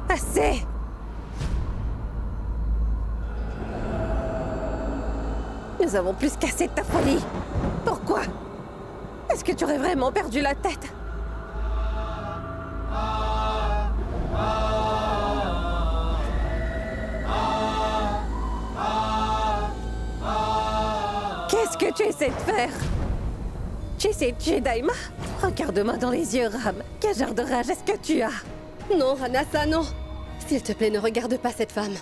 Assez! Nous avons plus qu'assez de ta folie. Pourquoi? Est-ce que tu aurais vraiment perdu la tête? Qu'est-ce que tu essaies de faire? Tu essaies de tuer Daima? Regarde-moi dans les yeux, Ram. Quel genre de rage est-ce que tu as? Non, Ranasa, non. S'il te plaît, ne regarde pas cette femme.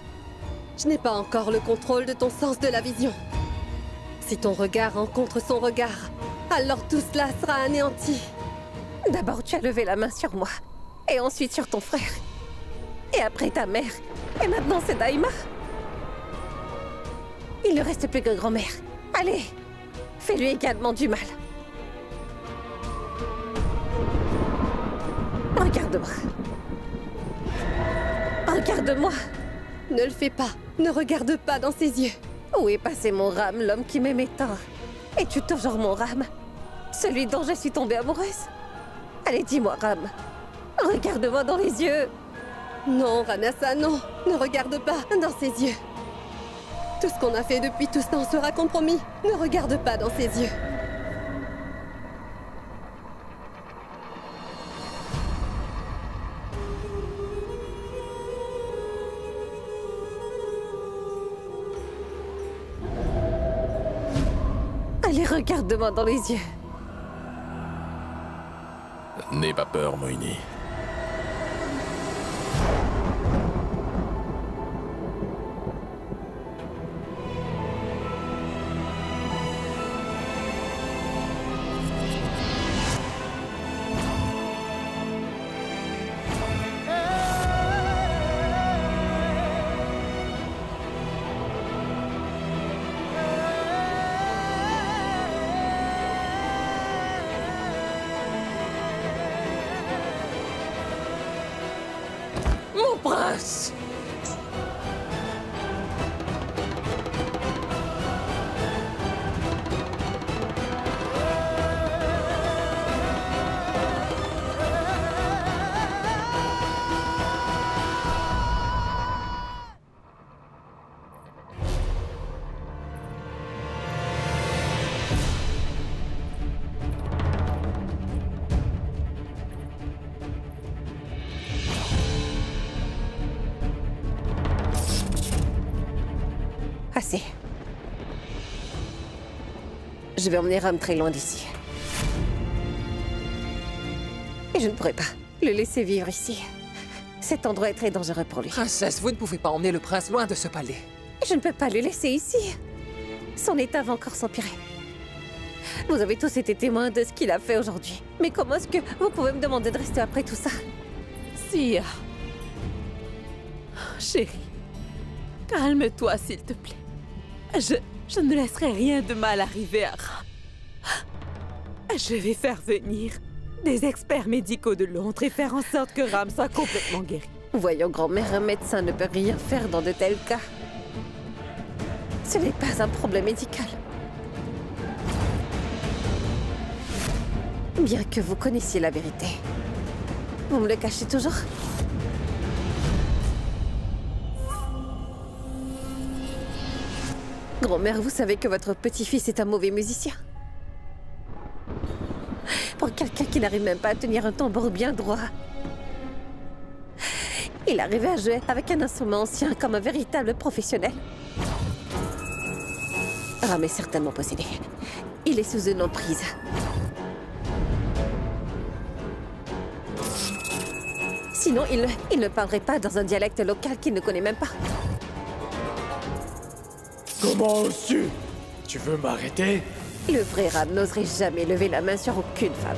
Je n'ai pas encore le contrôle de ton sens de la vision. Si ton regard rencontre son regard, alors tout cela sera anéanti. D'abord, tu as levé la main sur moi. Et ensuite sur ton frère. Et après ta mère. Et maintenant, c'est Daima. Il ne reste plus que grand-mère. Allez, fais-lui également du mal. Regarde-moi. Regarde-moi. Ne le fais pas. Ne regarde pas dans ses yeux. Où est passé mon Ram, l'homme qui m'aimait tant? Es-tu toujours mon Ram? Celui dont je suis tombée amoureuse? Allez, dis-moi, Ram. Regarde-moi dans les yeux. Non, Ranasa, non. Ne regarde pas dans ses yeux. Tout ce qu'on a fait depuis tout ce temps sera compromis. Ne regarde pas dans ses yeux. Allez, regarde-moi dans les yeux. N'aie pas peur, Moini. Mon prince! Assez. Je vais emmener Ram très loin d'ici. Et je ne pourrai pas le laisser vivre ici. Cet endroit est très dangereux pour lui. Princesse, vous ne pouvez pas emmener le prince loin de ce palais. Je ne peux pas le laisser ici. Son état va encore s'empirer. Vous avez tous été témoins de ce qu'il a fait aujourd'hui. Mais comment est-ce que vous pouvez me demander de rester après tout ça? Sia. Chérie, calme-toi s'il te plaît. Je ne laisserai rien de mal arriver à Ram. Je vais faire venir des experts médicaux de Londres et faire en sorte que Ram soit complètement guéri. Voyons, grand-mère, un médecin ne peut rien faire dans de tels cas. Ce n'est pas un problème médical. Bien que vous connaissiez la vérité, vous me le cachez toujours? Grand-mère, vous savez que votre petit-fils est un mauvais musicien. Pour quelqu'un qui n'arrive même pas à tenir un tambour bien droit. Il arrivait à jouer avec un instrument ancien comme un véritable professionnel. Ram est certainement possédé. Il est sous une emprise. Sinon, il ne parlerait pas dans un dialecte local qu'il ne connaît même pas. Comment oses-tu? Tu veux m'arrêter? Le vrai Ram n'oserait jamais lever la main sur aucune femme.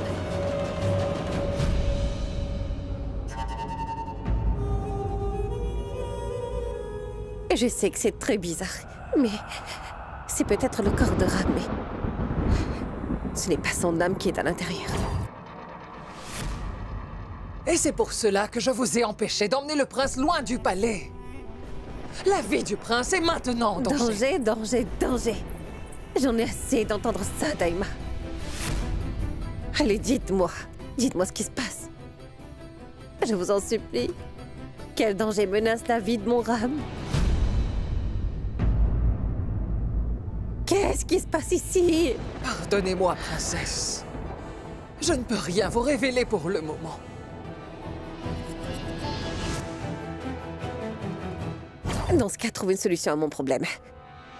Je sais que c'est très bizarre, mais c'est peut-être le corps de Ram, mais ce n'est pas son âme qui est à l'intérieur. Et c'est pour cela que je vous ai empêché d'emmener le prince loin du palais. La vie du prince est maintenant en danger. Danger, danger, danger. J'en ai assez d'entendre ça, Daima. Allez, dites-moi. Dites-moi ce qui se passe. Je vous en supplie. Quel danger menace la vie de mon Ram? Qu'est-ce qui se passe ici? Pardonnez-moi, princesse. Je ne peux rien vous révéler pour le moment. Dans ce cas, trouve une solution à mon problème.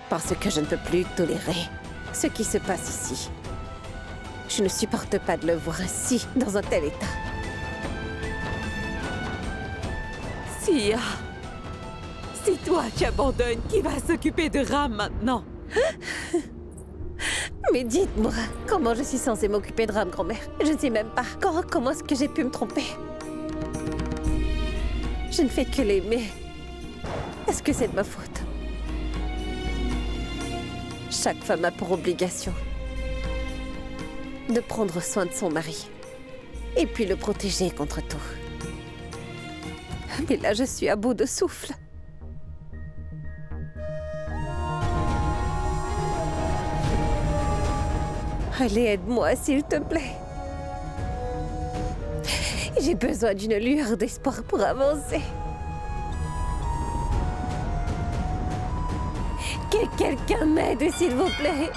Parce que je ne peux plus tolérer ce qui se passe ici. Je ne supporte pas de le voir ainsi, dans un tel état. Sia, si toi tu abandonnes, qui va s'occuper de Ram maintenant? Mais dites-moi, comment je suis censée m'occuper de Ram, grand-mère? Je ne sais même pas. Comment est-ce que j'ai pu me tromper? Je ne fais que l'aimer. Est-ce que c'est de ma faute? Chaque femme a pour obligation de prendre soin de son mari et puis le protéger contre tout. Mais là, je suis à bout de souffle. Allez, aide-moi, s'il te plaît. J'ai besoin d'une lueur d'espoir pour avancer. Que quelqu'un m'aide, s'il vous plaît.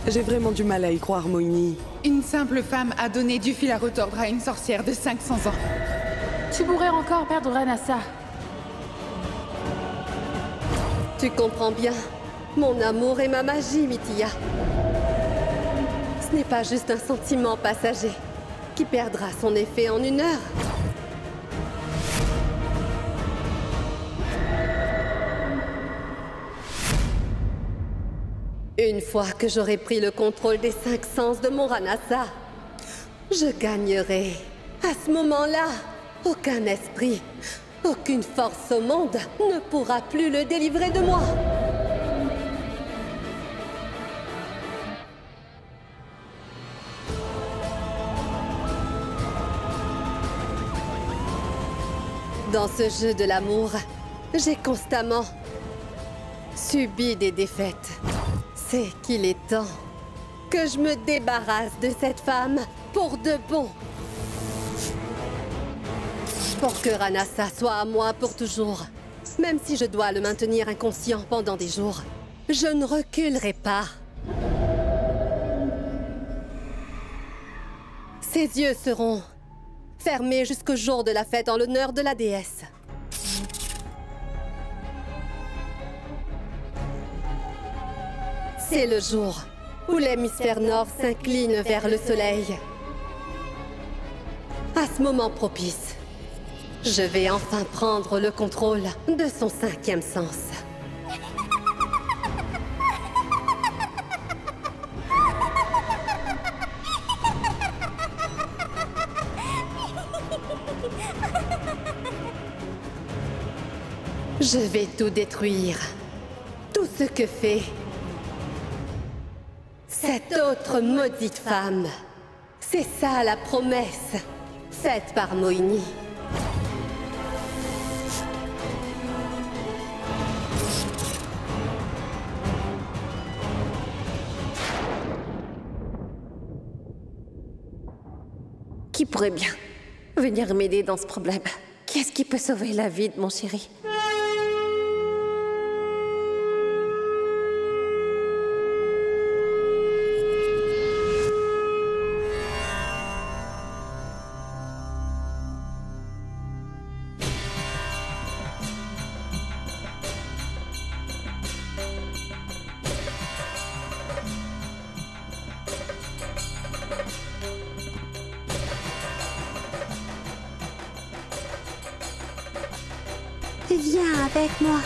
J'ai vraiment du mal à y croire, Moini. Une simple femme a donné du fil à retordre à une sorcière de 500 ans. Tu pourrais encore perdre Ranasa. Tu comprends bien. Mon amour et ma magie, Mithya. Ce n'est pas juste un sentiment passager qui perdra son effet en une heure. Une fois que j'aurai pris le contrôle des 5 sens de mon Ranasa, je gagnerai. À ce moment-là, aucun esprit, aucune force au monde ne pourra plus le délivrer de moi. Dans ce jeu de l'amour, j'ai constamment subi des défaites. C'est qu'il est temps que je me débarrasse de cette femme pour de bon. Pour que Ranasa soit à moi pour toujours. Même si je dois le maintenir inconscient pendant des jours, je ne reculerai pas. Ses yeux seront fermés jusqu'au jour de la fête en l'honneur de la déesse. C'est le jour où l'hémisphère nord s'incline vers le soleil. À ce moment propice, je vais enfin prendre le contrôle de son 5e sens. Je vais tout détruire. Tout ce que fait cette autre maudite femme. C'est ça la promesse faite par Moini. Qui pourrait bien venir m'aider dans ce problème? Qui est-ce qui peut sauver la vie de mon chéri? Viens avec moi.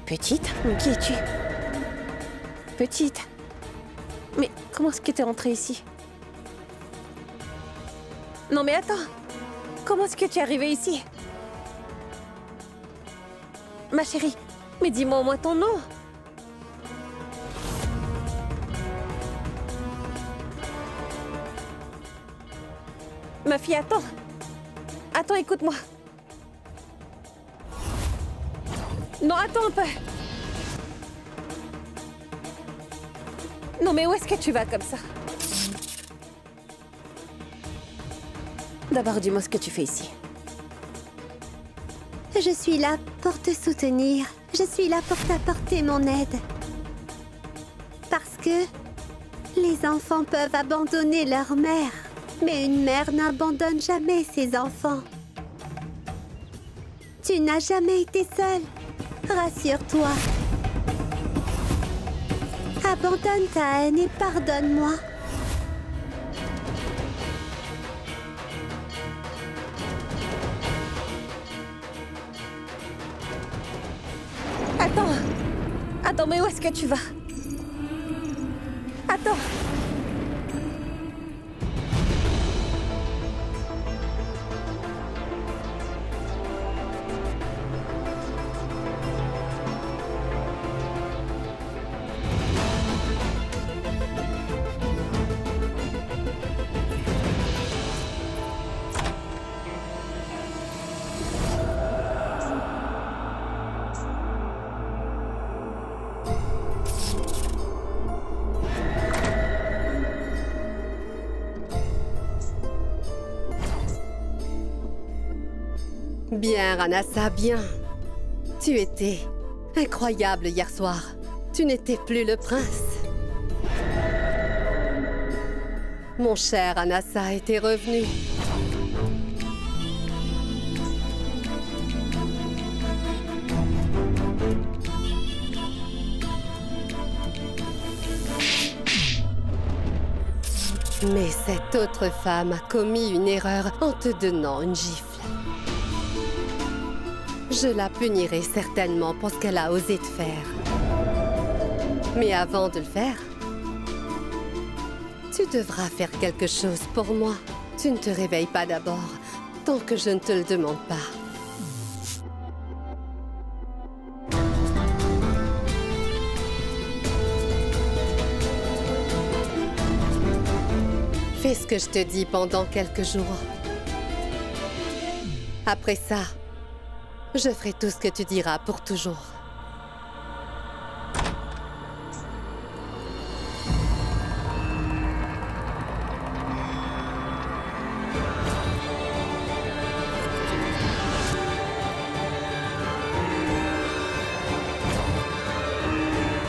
Petite, qui es-tu? Petite. Mais comment est-ce que t'es rentrée ici? Non mais attends. Comment est-ce que tu es arrivée ici? Ma chérie, mais dis-moi au moins ton nom. Ma fille, attends. Attends, écoute-moi. Non, attends un peu. Non, mais où est-ce que tu vas comme ça? D'abord, dis-moi ce que tu fais ici. Je suis là pour te soutenir. Je suis là pour t'apporter mon aide. Parce que les enfants peuvent abandonner leur mère. Mais une mère n'abandonne jamais ses enfants. Tu n'as jamais été seule. Rassure-toi. Abandonne ta haine et pardonne-moi. Attends, mais où est-ce que tu vas? Attends. Bien, Ranasa, bien. Tu étais incroyable hier soir. Tu n'étais plus le prince. Mon cher Anasa était revenu. Mais cette autre femme a commis une erreur en te donnant une gifle. Je la punirai certainement pour ce qu'elle a osé te faire. Mais avant de le faire, tu devras faire quelque chose pour moi. Tu ne te réveilles pas d'abord, tant que je ne te le demande pas. Fais ce que je te dis pendant quelques jours. Après ça, je ferai tout ce que tu diras pour toujours.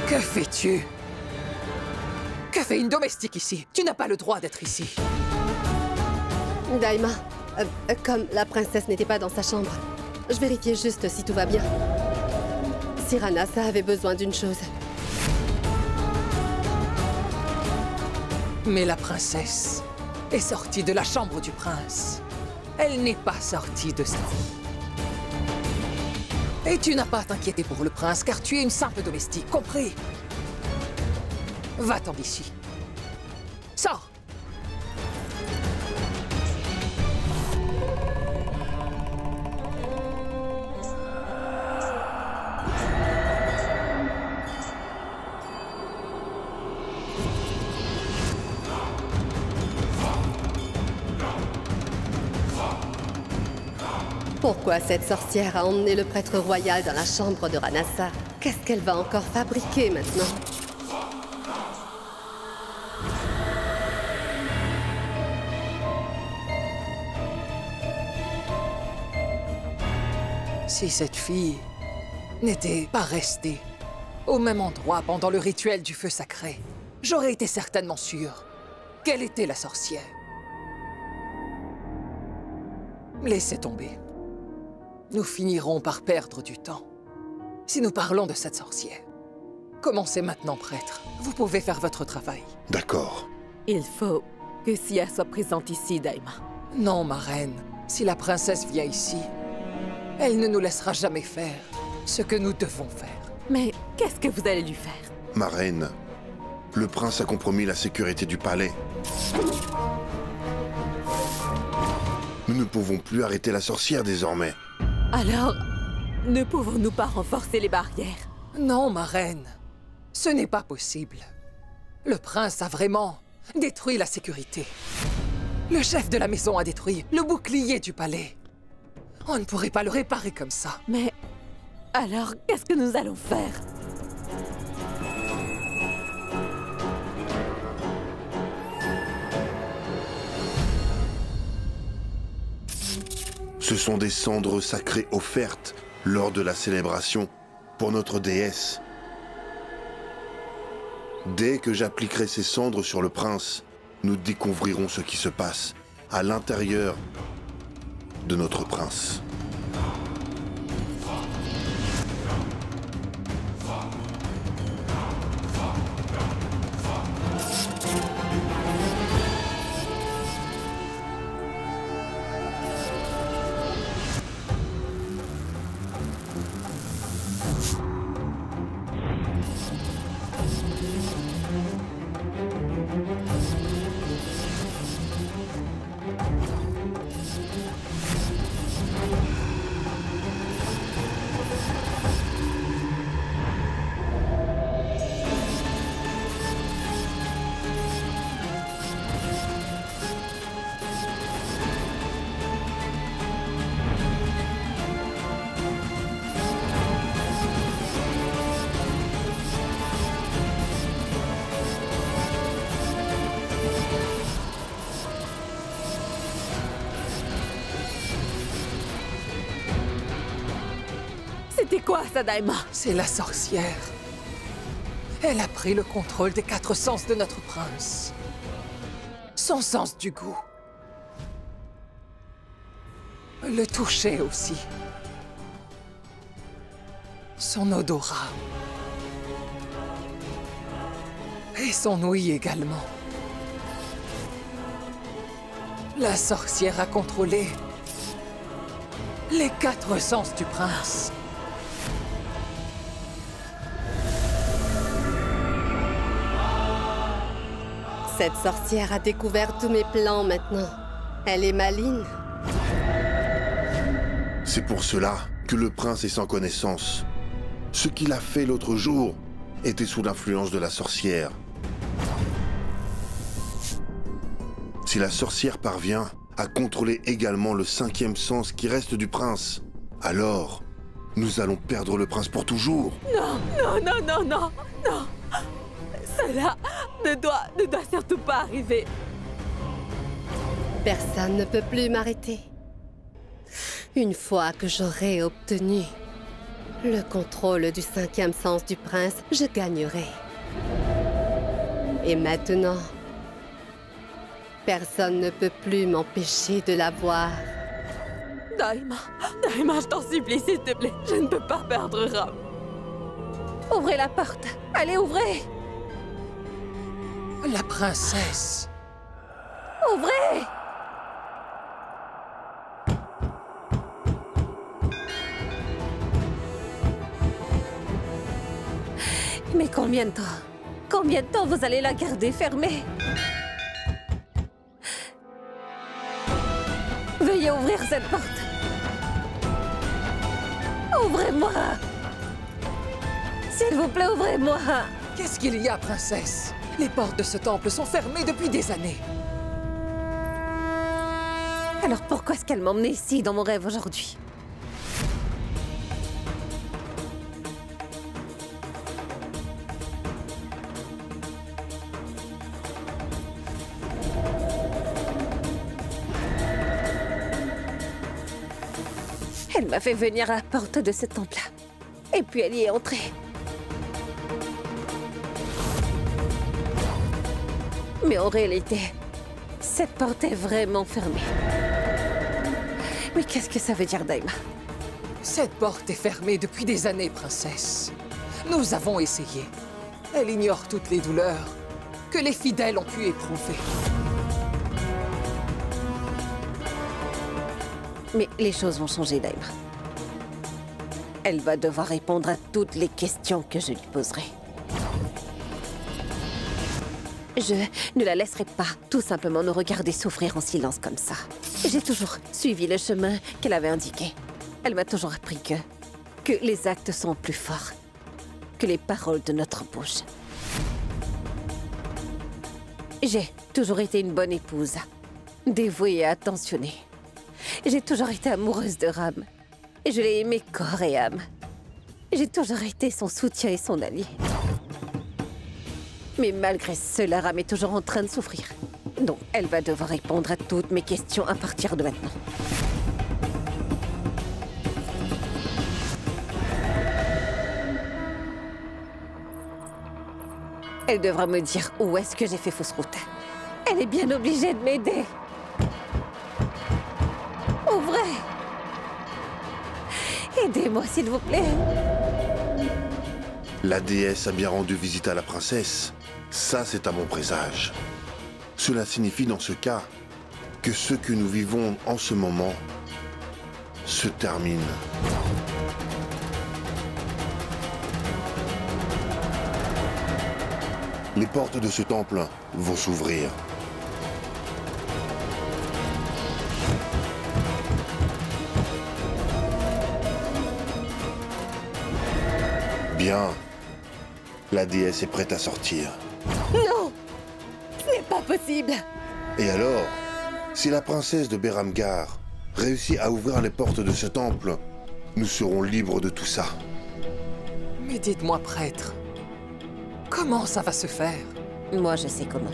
Que fais-tu? Que fait une domestique ici? Tu n'as pas le droit d'être ici. Daima, comme la princesse n'était pas dans sa chambre, je vérifiais juste si tout va bien. Si Ranasa avait besoin d'une chose. Mais la princesse est sortie de la chambre du prince. Elle n'est pas sortie de sa vie. Et tu n'as pas à t'inquiéter pour le prince, car tu es une simple domestique, compris? Va-t'en d'ici. Sors! Pourquoi cette sorcière a emmené le prêtre royal dans la chambre de Ranasa? Qu'est-ce qu'elle va encore fabriquer maintenant? Si cette fille n'était pas restée au même endroit pendant le rituel du feu sacré, j'aurais été certainement sûr qu'elle était la sorcière. Laissez tomber. Nous finirons par perdre du temps si nous parlons de cette sorcière. Commencez maintenant, prêtre. Vous pouvez faire votre travail. D'accord. Il faut que Sia soit présente ici, Daima. Non, ma reine. Si la princesse vient ici, elle ne nous laissera jamais faire ce que nous devons faire. Mais qu'est-ce que vous allez lui faire? Ma reine, le prince a compromis la sécurité du palais. Nous ne pouvons plus arrêter la sorcière désormais. Alors, Ne pouvons-nous pas renforcer les barrières? Non, ma reine. Ce n'est pas possible. Le prince a vraiment détruit la sécurité. Le chef de la maison a détruit le bouclier du palais. On ne pourrait pas le réparer comme ça. Mais alors, qu'est-ce que nous allons faire? Ce sont des cendres sacrées offertes lors de la célébration pour notre déesse. Dès que j'appliquerai ces cendres sur le prince, nous découvrirons ce qui se passe à l'intérieur de notre prince. C'était quoi ça, Daima? C'est la sorcière. Elle a pris le contrôle des 4 sens de notre prince. Son sens du goût. Le toucher aussi. Son odorat. Et son ouïe également. La sorcière a contrôlé les 4 sens du prince. Cette sorcière a découvert tous mes plans maintenant. Elle est maligne. C'est pour cela que le prince est sans connaissance. Ce qu'il a fait l'autre jour était sous l'influence de la sorcière. Si la sorcière parvient à contrôler également le 5e sens qui reste du prince, alors nous allons perdre le prince pour toujours. Non, non, non, non, non, non. Cela ne doit surtout pas arriver. Personne ne peut plus m'arrêter. Une fois que j'aurai obtenu le contrôle du 5e sens du prince, je gagnerai. Et maintenant, personne ne peut plus m'empêcher de l'avoir. Daima, Daima, je t'en supplie, s'il te plaît. Je ne peux pas perdre Ram. Ouvrez la porte. Allez, ouvrez. La princesse. Ouvrez! Mais combien de temps? Combien de temps vous allez la garder fermée? Veuillez ouvrir cette porte. Ouvrez-moi! S'il vous plaît, ouvrez-moi! Qu'est-ce qu'il y a, princesse? Les portes de ce temple sont fermées depuis des années. Alors pourquoi est-ce qu'elle m'a emmenée ici dans mon rêve aujourd'hui? Elle m'a fait venir à la porte de ce temple-là. Et puis elle y est entrée. Mais en réalité, cette porte est vraiment fermée. Mais qu'est-ce que ça veut dire, Daima? Cette porte est fermée depuis des années, princesse. Nous avons essayé. Elle ignore toutes les douleurs que les fidèles ont pu éprouver. Mais les choses vont changer, Daima. Elle va devoir répondre à toutes les questions que je lui poserai. Je ne la laisserai pas tout simplement nous regarder souffrir en silence comme ça. J'ai toujours suivi le chemin qu'elle avait indiqué. Elle m'a toujours appris que que les actes sont plus forts que les paroles de notre bouche. J'ai toujours été une bonne épouse, dévouée et attentionnée. J'ai toujours été amoureuse de Ram. Et je l'ai aimé corps et âme. J'ai toujours été son soutien et son allié. Mais malgré cela, Ram est toujours en train de souffrir. Donc, elle va devoir répondre à toutes mes questions à partir de maintenant. Elle devra me dire où est-ce que j'ai fait fausse route. Elle est bien obligée de m'aider. Ouvrez! Aidez-moi, s'il vous plaît. La déesse a bien rendu visite à la princesse. Ça, c'est à mon présage. Cela signifie dans ce cas que ce que nous vivons en ce moment se termine. Les portes de ce temple vont s'ouvrir. Bien. La déesse est prête à sortir. Non! Ce n'est pas possible! Et alors, si la princesse de Beramgar réussit à ouvrir les portes de ce temple, nous serons libres de tout ça. Mais dites-moi, prêtre, comment ça va se faire? Moi, je sais comment.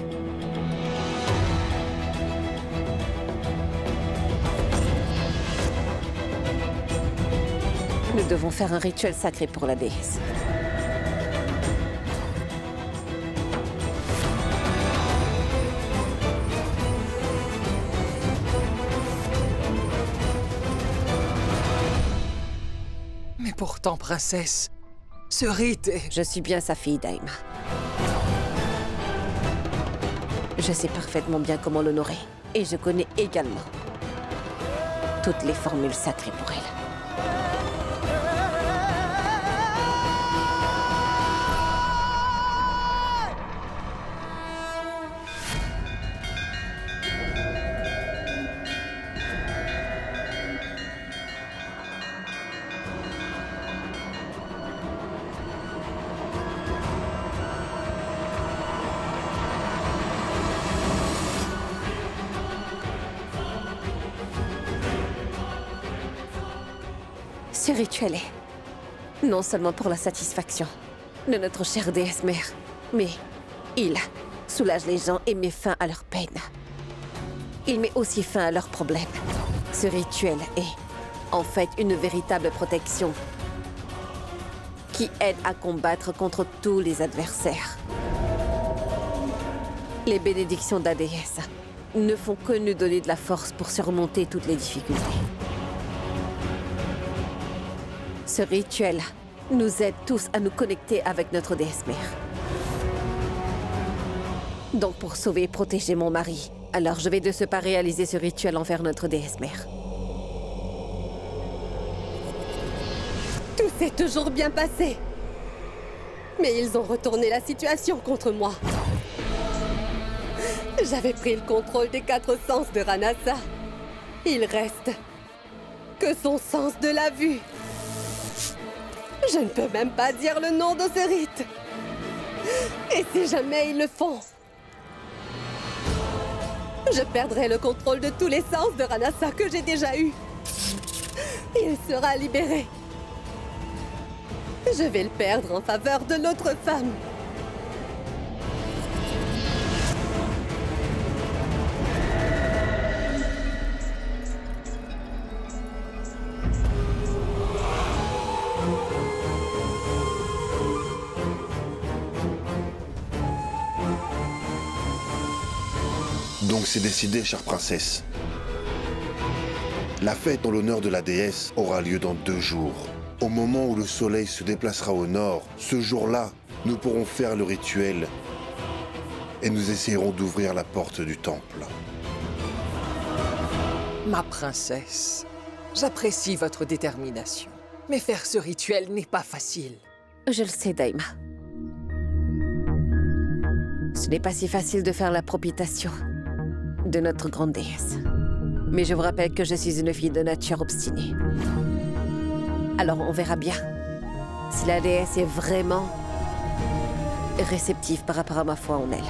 Nous devons faire un rituel sacré pour la déesse. Mais pourtant, princesse, ce rite est... Je suis bien sa fille, Daima. Je sais parfaitement bien comment l'honorer. Et je connais également toutes les formules sacrées pour elle. Ce rituel est non seulement pour la satisfaction de notre chère déesse mère, mais il soulage les gens et met fin à leur peine. Il met aussi fin à leurs problèmes. Ce rituel est en fait une véritable protection qui aide à combattre contre tous les adversaires. Les bénédictions de la déesse ne font que nous donner de la force pour surmonter toutes les difficultés. Ce rituel nous aide tous à nous connecter avec notre déesse mère. Donc pour sauver et protéger mon mari, alors je vais de ce pas réaliser ce rituel envers notre déesse mère. Tout s'est toujours bien passé. Mais ils ont retourné la situation contre moi. J'avais pris le contrôle des 4 sens de Ranasa. Il reste que son sens de la vue. Je ne peux même pas dire le nom de ce rite. Et si jamais ils le font, je perdrai le contrôle de tous les sens de Ranasa que j'ai déjà eu. Il sera libéré. Je vais le perdre en faveur de l'autre femme. Donc c'est décidé, chère princesse. La fête en l'honneur de la déesse aura lieu dans 2 jours. Au moment où le soleil se déplacera au nord, ce jour-là, nous pourrons faire le rituel et nous essayerons d'ouvrir la porte du temple. Ma princesse, j'apprécie votre détermination. Mais faire ce rituel n'est pas facile. Je le sais, Daima. Ce n'est pas si facile de faire la propitiation de notre grande déesse. Mais je vous rappelle que je suis une fille de nature obstinée. Alors on verra bien si la déesse est vraiment réceptive par rapport à ma foi en elle.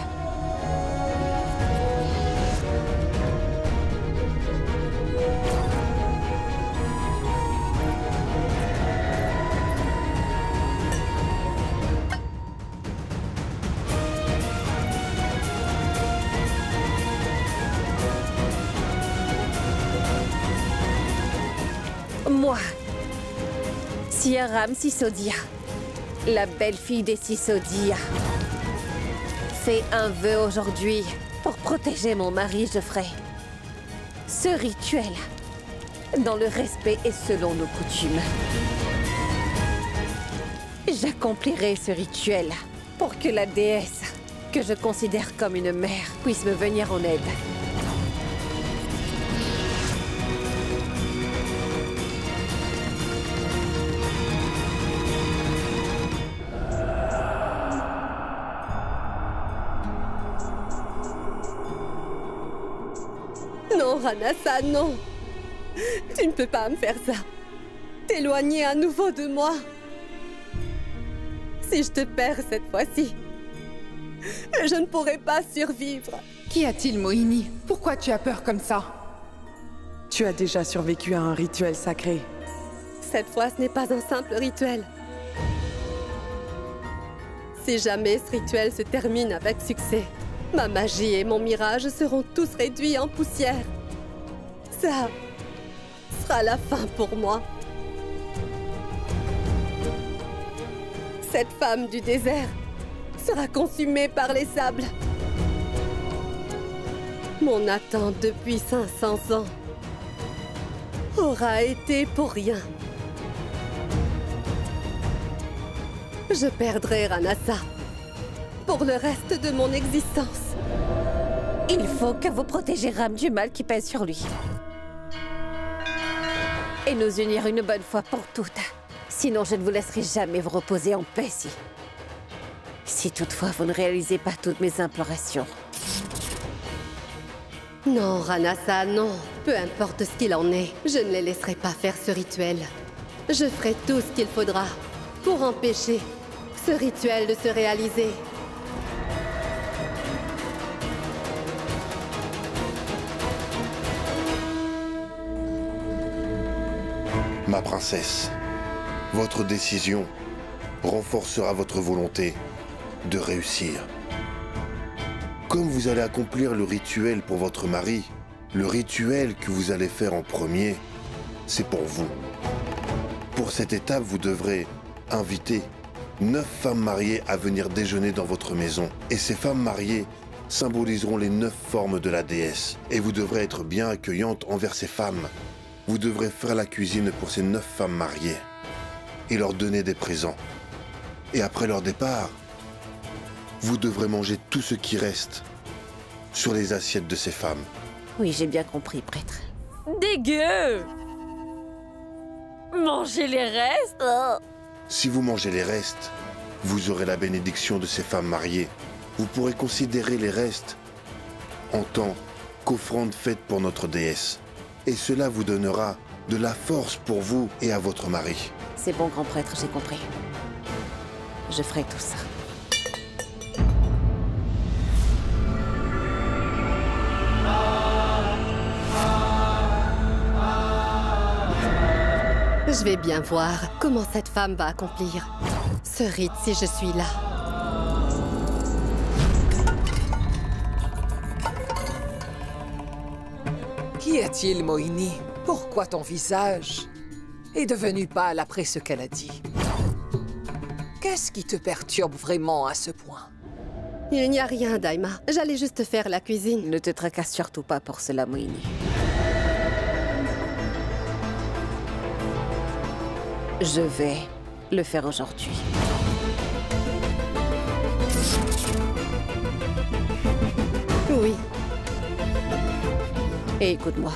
Moi, Siaram Sisodia, la belle-fille des Sisodia, fais un vœu aujourd'hui. Pour protéger mon mari, je ferai ce rituel dans le respect et selon nos coutumes. J'accomplirai ce rituel pour que la déesse, que je considère comme une mère, puisse me venir en aide. Non, Ranasa, non. Tu ne peux pas me faire ça. T'éloigner à nouveau de moi. Si je te perds cette fois-ci, je ne pourrai pas survivre. Qu'y a-t-il, Mohini? Pourquoi tu as peur comme ça? Tu as déjà survécu à un rituel sacré. Cette fois, ce n'est pas un simple rituel. Si jamais ce rituel se termine avec succès, ma magie et mon mirage seront tous réduits en poussière. Ça sera la fin pour moi. Cette femme du désert sera consumée par les sables. Mon attente depuis 500 ans aura été pour rien. Je perdrai Ranasa pour le reste de mon existence. Il faut que vous protégiez Ram du mal qui pèse sur lui. Et nous unir une bonne fois pour toutes. Sinon, je ne vous laisserai jamais vous reposer en paix si toutefois vous ne réalisez pas toutes mes implorations. Non, Ranasa, non. Peu importe ce qu'il en est, je ne les laisserai pas faire ce rituel. Je ferai tout ce qu'il faudra pour empêcher ce rituel de se réaliser. Ma princesse, votre décision renforcera votre volonté de réussir. Comme vous allez accomplir le rituel pour votre mari, le rituel que vous allez faire en premier, c'est pour vous. Pour cette étape, vous devrez inviter 9 femmes mariées à venir déjeuner dans votre maison. Et ces femmes mariées symboliseront les 9 formes de la déesse. Et vous devrez être bien accueillante envers ces femmes. Vous devrez faire la cuisine pour ces 9 femmes mariées et leur donner des présents. Et après leur départ, vous devrez manger tout ce qui reste sur les assiettes de ces femmes. Oui, j'ai bien compris, prêtre. Dégueu! Manger les restes? Si vous mangez les restes, vous aurez la bénédiction de ces femmes mariées. Vous pourrez considérer les restes en tant qu'offrande faite pour notre déesse. Et cela vous donnera de la force pour vous et à votre mari. C'est bon, grand prêtre, j'ai compris. Je ferai tout ça. Je vais bien voir comment cette femme va accomplir ce rite si je suis là. Qu'y a-t-il, Mohini? Pourquoi ton visage est devenu pâle après ce qu'elle a dit? Qu'est-ce qui te perturbe vraiment à ce point? Il n'y a rien, Daima. J'allais juste faire la cuisine. Ne te tracasse surtout pas pour cela, Mohini. Je vais le faire aujourd'hui. Oui. Et écoute-moi,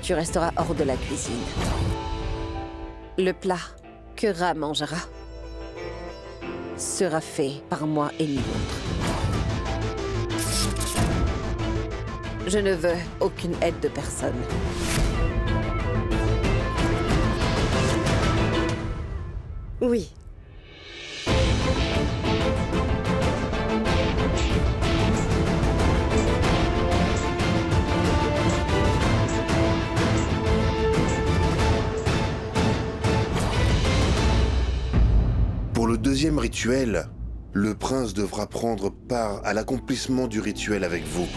tu resteras hors de la cuisine. Le plat que Ra mangera sera fait par moi et nul autre. Je ne veux aucune aide de personne. Oui. Pour le deuxième rituel, le prince devra prendre part à l'accomplissement du rituel avec vous.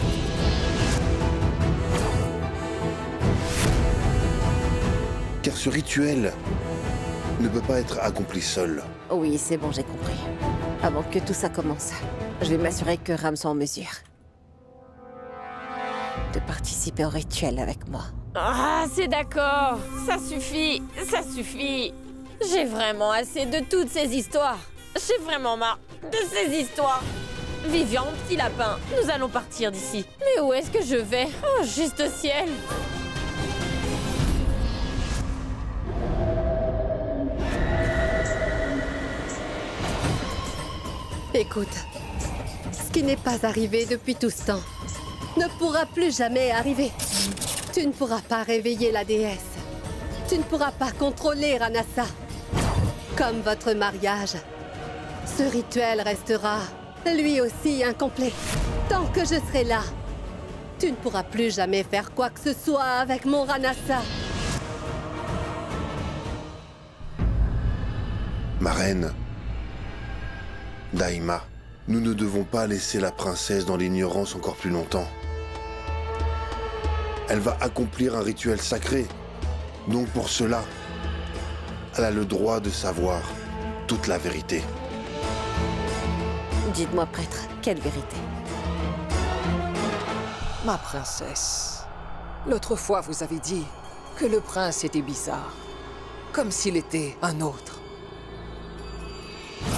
Car ce rituel ne peut pas être accompli seul. Oui, c'est bon, j'ai compris. Avant que tout ça commence, je vais m'assurer que Ram soit en mesure de participer au rituel avec moi. Ah, c'est d'accord. Ça suffit. Ça suffit. J'ai vraiment assez de toutes ces histoires. J'ai vraiment marre de ces histoires. Vivian, petit lapin, nous allons partir d'ici. Mais où est-ce que je vais? Oh, juste au ciel. Écoute, ce qui n'est pas arrivé depuis tout ce temps ne pourra plus jamais arriver. Tu ne pourras pas réveiller la déesse. Tu ne pourras pas contrôler Ranasa. Comme votre mariage, ce rituel restera, lui aussi, incomplet. Tant que je serai là, tu ne pourras plus jamais faire quoi que ce soit avec mon Ranasa. Ma reine, Daima, nous ne devons pas laisser la princesse dans l'ignorance encore plus longtemps. Elle va accomplir un rituel sacré. Donc pour cela, elle a le droit de savoir toute la vérité. Dites-moi, prêtre, quelle vérité? Ma princesse, l'autre fois vous avez dit que le prince était bizarre, comme s'il était un autre.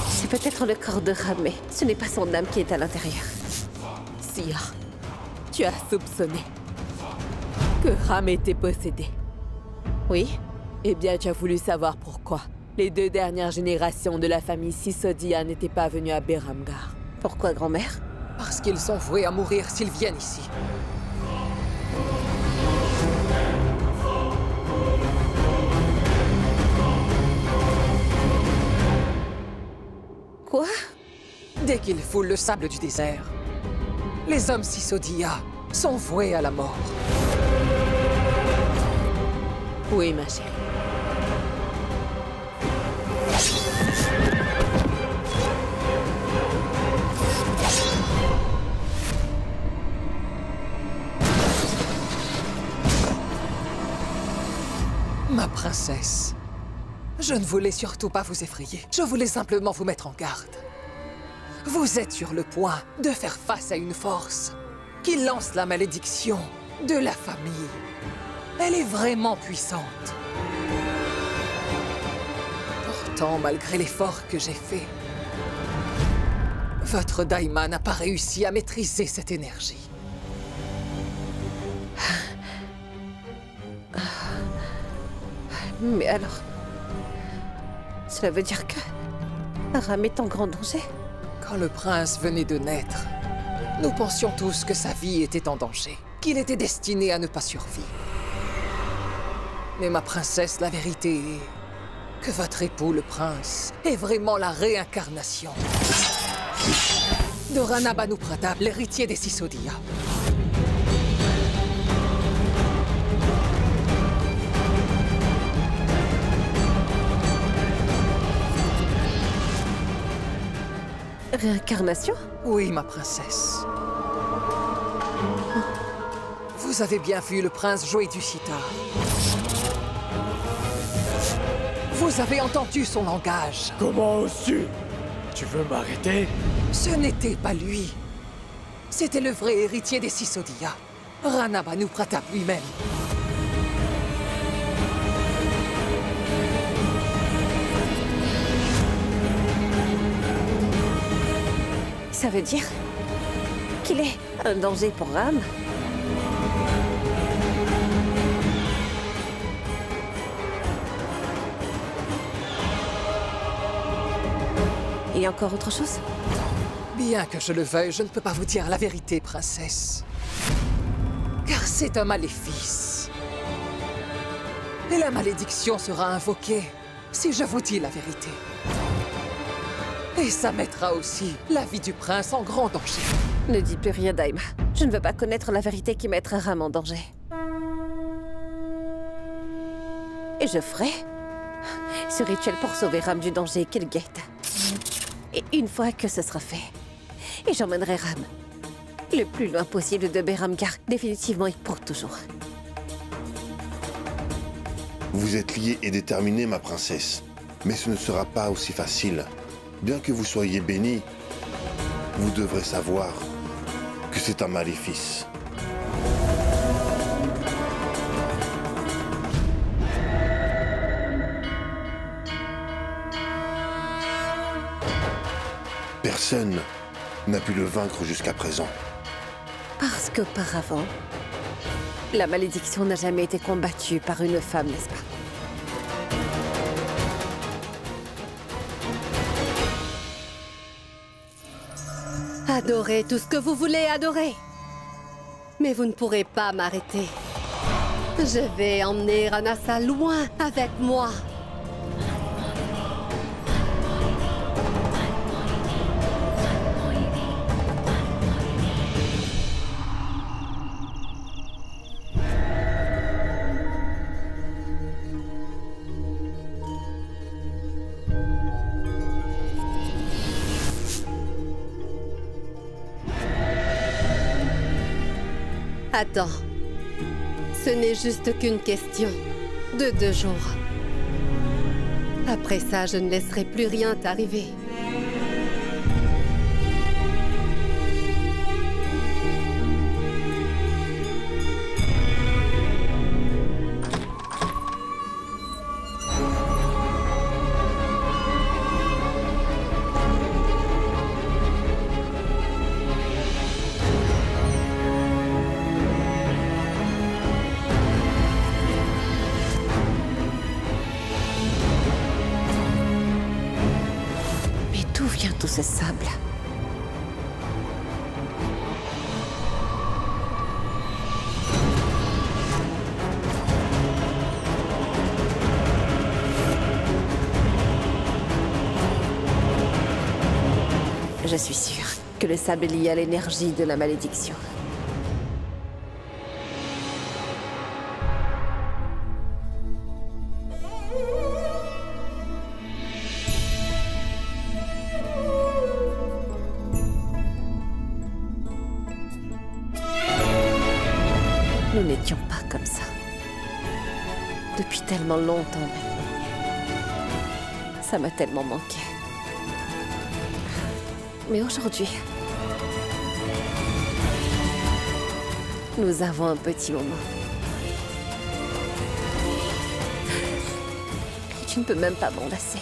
C'est peut-être le corps de Ram, mais ce n'est pas son âme qui est à l'intérieur. Sire, tu as soupçonné que Ram était possédé. Oui? Eh bien, tu as voulu savoir pourquoi. Les 2 dernières générations de la famille Sisodia n'étaient pas venues à Beramgar. Pourquoi, grand-mère? Parce qu'ils sont voués à mourir s'ils viennent ici. Quoi? Dès qu'ils foulent le sable du désert, les hommes Sisodia sont voués à la mort. Oui, ma chérie. Ma princesse, je ne voulais surtout pas vous effrayer. Je voulais simplement vous mettre en garde. Vous êtes sur le point de faire face à une force qui lance la malédiction de la famille. Elle est vraiment puissante. Pourtant, malgré l'effort que j'ai fait, votre Daima n'a pas réussi à maîtriser cette énergie. Mais alors... Cela veut dire que... Ram est en grand danger? Quand le prince venait de naître, nous pensions tous que sa vie était en danger, qu'il était destiné à ne pas survivre. Mais ma princesse, la vérité est que votre époux, le prince, est vraiment la réincarnation de Rana Banu Pratap, l'héritier des Sisodia. Réincarnation? Oui, ma princesse. Vous avez bien vu le prince jouer du sitar. Vous avez entendu son langage. Comment oses-tu? Tu veux m'arrêter? Ce n'était pas lui. C'était le vrai héritier des Sisodia, Rana Banu Pratap lui-même. Ça veut dire qu'il est un danger pour Ram? Il y a encore autre chose? Bien que je le veuille, je ne peux pas vous dire la vérité, princesse. Car c'est un maléfice. Et la malédiction sera invoquée si je vous dis la vérité. Et ça mettra aussi la vie du prince en grand danger. Ne dis plus rien, Daima. Je ne veux pas connaître la vérité qui mettra Ram en danger. Et je ferai ce rituel pour sauver Ram du danger qu'il guette. Et une fois que ce sera fait, et j'emmènerai Ram le plus loin possible de Beramgar, définitivement et pour toujours. Vous êtes liée et déterminée, ma princesse. Mais ce ne sera pas aussi facile. Bien que vous soyez bénie, vous devrez savoir que c'est un maléfice. Personne n'a pu le vaincre jusqu'à présent. Parce qu'auparavant, la malédiction n'a jamais été combattue par une femme, n'est-ce pas? Adorez tout ce que vous voulez adorer. Mais vous ne pourrez pas m'arrêter. Je vais emmener Ranasa loin avec moi. Attends. Ce n'est juste qu'une question de 2 jours. Après ça, je ne laisserai plus rien t'arriver. Tout ce sable. Je suis sûre que le sable est lié à l'énergie de la malédiction. Nous n'étions pas comme ça. Depuis tellement longtemps maintenant. Ça m'a tellement manqué. Mais aujourd'hui, nous avons un petit moment. Et tu ne peux même pas m'enlacer.